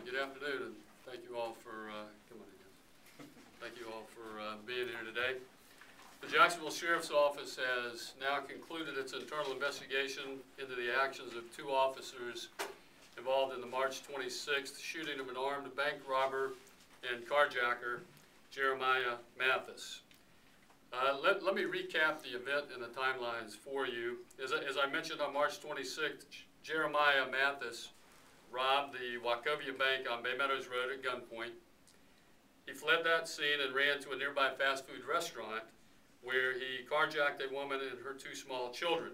Good afternoon, and thank you all for thank you all for being here today. The Jacksonville Sheriff's Office has now concluded its internal investigation into the actions of two officers involved in the March 26th shooting of an armed bank robber and carjacker, Jeremiah Mathis. Let me recap the event and the timelines for you. As I mentioned, on March 26th, Jeremiah Mathis robbed the Wachovia Bank on Baymeadows Road at gunpoint. He fled that scene and ran to a nearby fast food restaurant where he carjacked a woman and her two small children.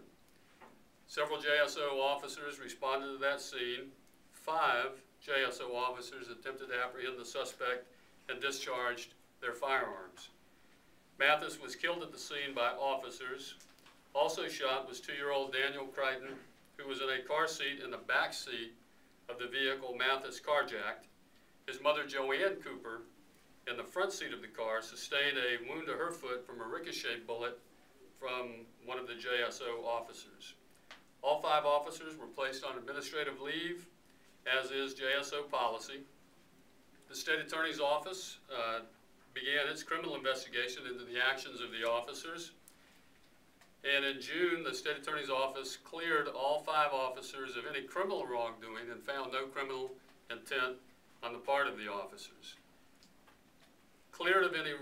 Several JSO officers responded to that scene. 5 JSO officers attempted to apprehend the suspect and discharged their firearms. Mathis was killed at the scene by officers. Also shot was 2-year-old Daniel Crichton, who was in a car seat in the back seat of the vehicle Mathis carjacked. His mother, Joanne Cooper, in the front seat of the car, sustained a wound to her foot from a ricochet bullet from one of the JSO officers. All 5 officers were placed on administrative leave, as is JSO policy. The State Attorney's Office began its criminal investigation into the actions of the officers. And in June, the State Attorney's Office cleared all 5 officers of any criminal wrongdoing and found no criminal intent on the part of the officers. Cleared of any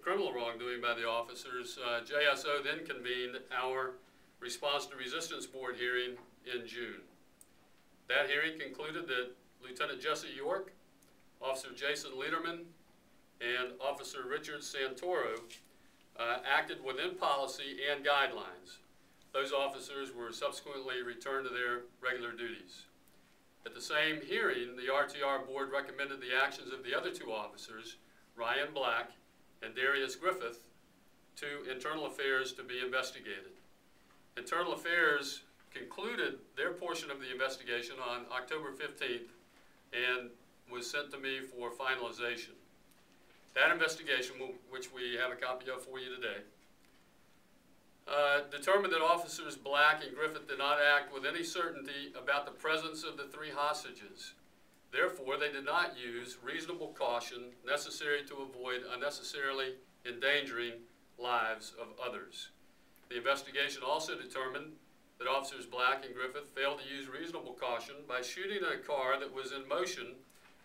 criminal wrongdoing by the officers, JSO then convened our Response to Resistance Board hearing in June. That hearing concluded that Lieutenant Jesse York, Officer Jason Lederman, and Officer Richard Santoro acted within policy and guidelines. Those officers were subsequently returned to their regular duties. At the same hearing, the RTR board recommended the actions of the other 2 officers, Ryan Black and Darius Griffith, to Internal Affairs to be investigated. Internal Affairs concluded their portion of the investigation on October 15th and was sent to me for finalization. That investigation, which we have a copy of for you today, determined that Officers Black and Griffith did not act with any certainty about the presence of the 3 hostages. Therefore, they did not use reasonable caution necessary to avoid unnecessarily endangering lives of others. The investigation also determined that Officers Black and Griffith failed to use reasonable caution by shooting at a car that was in motion,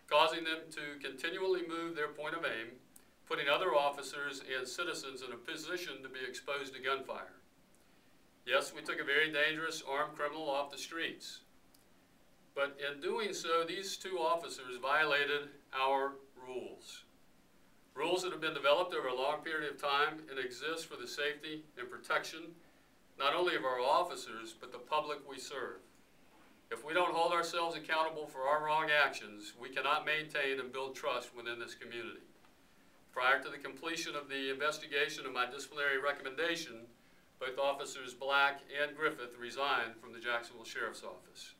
causing them to continually move their point of aim, putting other officers and citizens in a position to be exposed to gunfire. Yes, we took a very dangerous armed criminal off the streets. But in doing so, these 2 officers violated our rules. Rules that have been developed over a long period of time and exist for the safety and protection not only of our officers, but the public we serve. If we don't hold ourselves accountable for our wrong actions, we cannot maintain and build trust within this community. Prior to the completion of the investigation of my disciplinary recommendation, both Officers Black and Griffith resigned from the Jacksonville Sheriff's Office.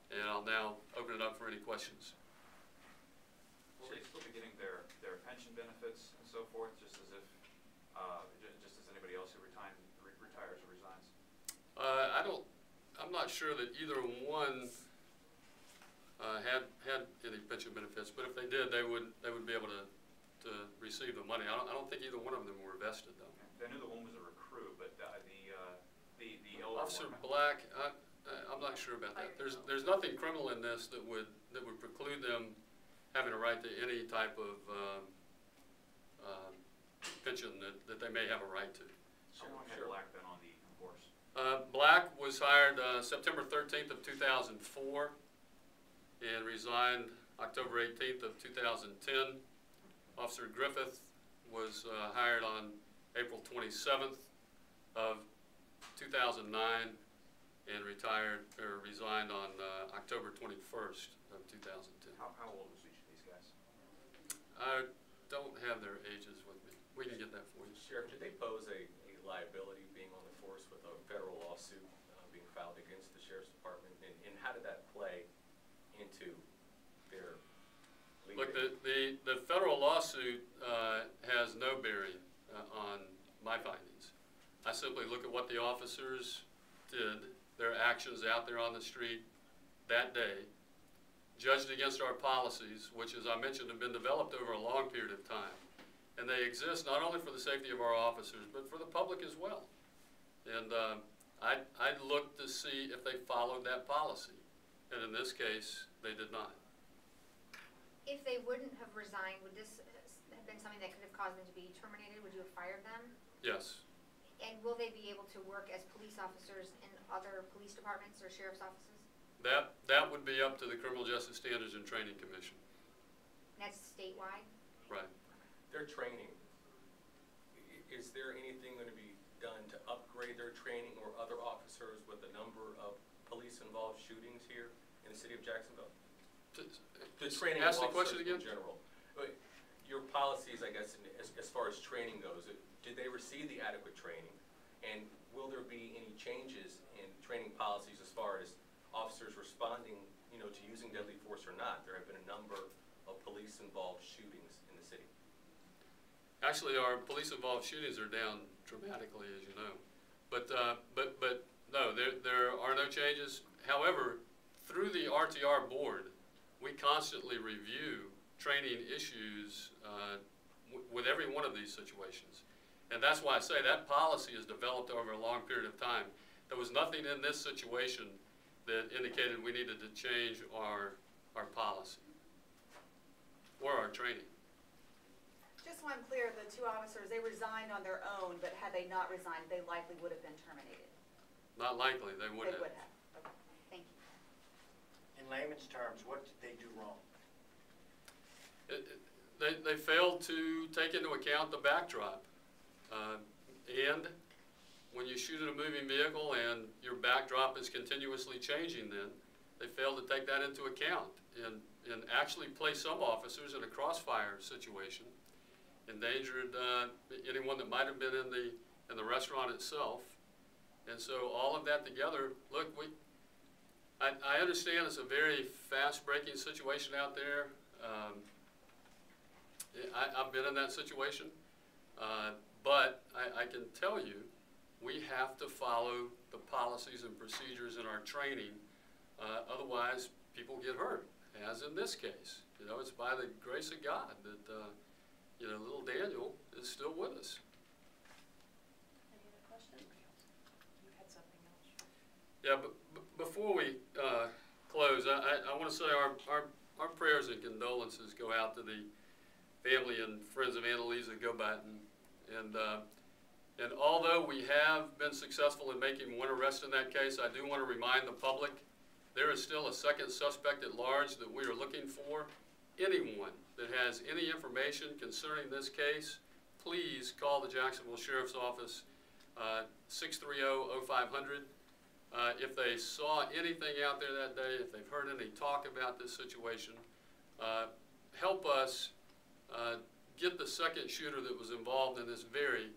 And I'll now open it up for any questions. Will they still be getting their pension benefits and so forth, just as if, just as anybody else who retires or resigns? I'm not sure that either one had any pension benefits, but if they did, they would be able to receive the money. I don't think either one of them were vested though. I knew the one was a recruit, but the elder Officer one, Black, I'm not sure about that. There's nothing criminal in this that would preclude them having a right to any type of pension that they may have a right to. How long had Black been on the force? Black was hired September 13th of 2004 and resigned October 18th of 2010. Officer Griffith was hired on April 27th of 2009 and resigned on October 21st of 2010. How old was each of these guys? I don't have their ages with me. We can get that for you. Sheriff, did they pose a liability being on the force with a federal lawsuit being filed against the Sheriff's Department? And how did that play into their legal? Look, the federal lawsuit has no bearing on my findings. I simply look at what the officers did, their actions out there on the street that day, judged against our policies, which, as I mentioned, have been developed over a long period of time. And they exist not only for the safety of our officers, but for the public as well. And I'd look to see if they followed that policy. And in this case, they did not. If they wouldn't have resigned, would this have been something that could have caused them to be terminated? Would you have fired them? Yes. And will they be able to work as police officers in other police departments or sheriff's offices? That would be up to the Criminal Justice Standards and Training Commission. And that's statewide? Right. Their training, is there anything going to be done to upgrade their training or other officers with the number of police-involved shootings here in the city of Jacksonville? The training of Ask the question officers in again. general. Your policies, I guess, as far as training goes, did they receive the adequate training? And will there be any changes in training policies as far as officers responding, to using deadly force or not? There have been a number of police-involved shootings in the city. Actually, our police-involved shootings are down dramatically, as you know. But no, there are no changes. However, through the RTR board, we constantly review training issues with every one of these situations. And that's why I say that policy is developed over a long period of time. There was nothing in this situation that indicated we needed to change our policy or our training. Just so I'm clear, the two officers, they resigned on their own, but had they not resigned, they likely would have been terminated. Not likely, they would have. They would have. Okay, thank you. In layman's terms, what did they do wrong? They failed to take into account the backdrop. And when you shoot at a moving vehicle and your backdrop is continuously changing, then they failed to take that into account and actually place some officers in a crossfire situation, endangered anyone that might have been in the restaurant itself. And so all of that together, look, I understand it's a very fast-breaking situation out there. I've been in that situation, but I can tell you we have to follow the policies and procedures in our training. Otherwise, people get hurt, as in this case. It's by the grace of God that little Daniel is still with us. Any other questions? You had something else. Yeah, but before we close, I want to say our prayers and condolences go out to the family and friends of Annalisa Gobatten. And although we have been successful in making one arrest in that case, I do want to remind the public there is still a second suspect at large that we are looking for. Anyone that has any information concerning this case, please call the Jacksonville Sheriff's Office, 630-0500. If they saw anything out there that day, if they've heard any talk about this situation, help us get the second shooter that was involved in this very,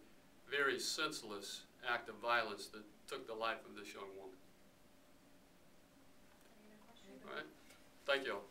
very senseless act of violence that took the life of this young woman. All right. Thank you all.